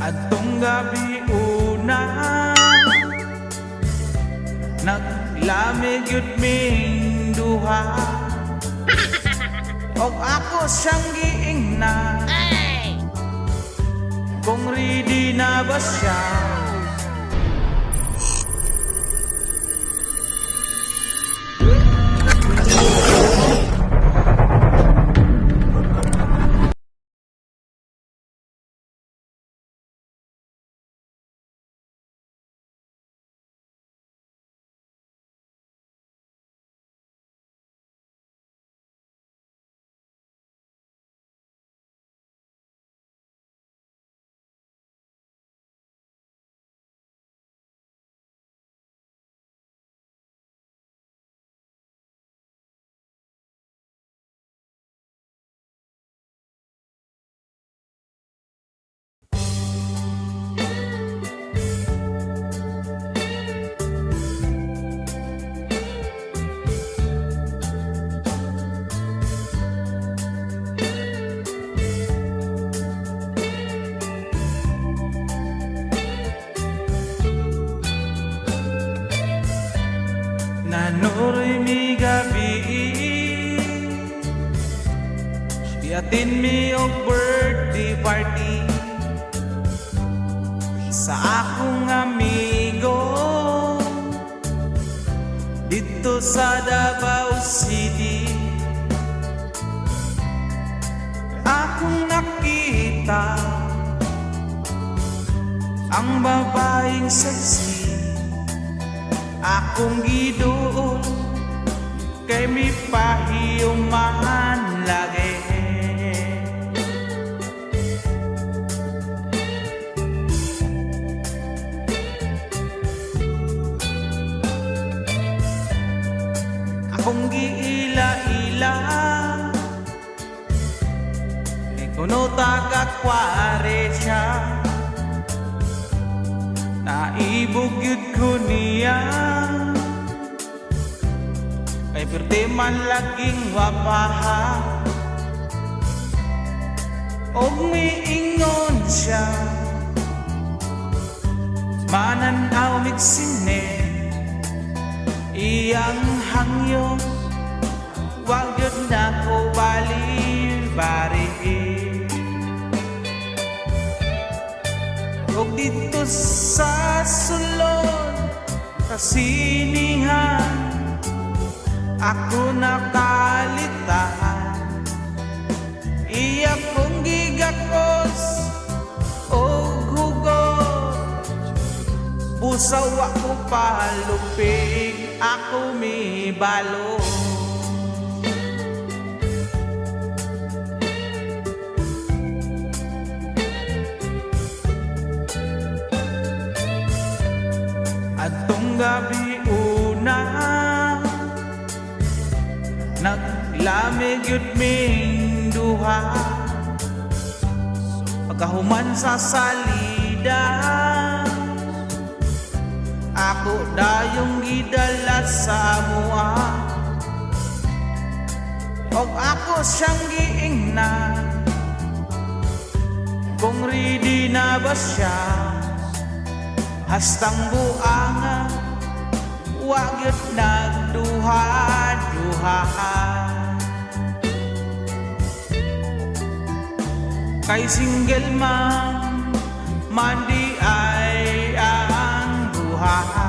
Adtong gabi una naglamig yun ming duha og ako siyang giingnan kung ready na ba siya. Nanuroy mi gabi siyatin mi og birthday party sa akong amigo dito sa Davao City. Akong nakita ang babaeng sexy, akong giduol kay mi pahiuman lagi. Akong giila-ila kay kuno taga-kware siya, naibugyod ko niya kay perte man laging wapaha og miingon siya mananaw migsine iyang hangyo wag yun na ko bali-bari. Og dito sa sulod kasinihan ako nakalitahan, iya kong gigakos og hugot, busaw ako palupig, ako mi balo. Adtong gabi una naglamig yun ming duha pagkahuman sa salida, ako dayong gidala sa mua og ako siyang giingnan kung ready na ba siya. Hastang buanga wag yun nagduha-duha kay single man di ay ang buha.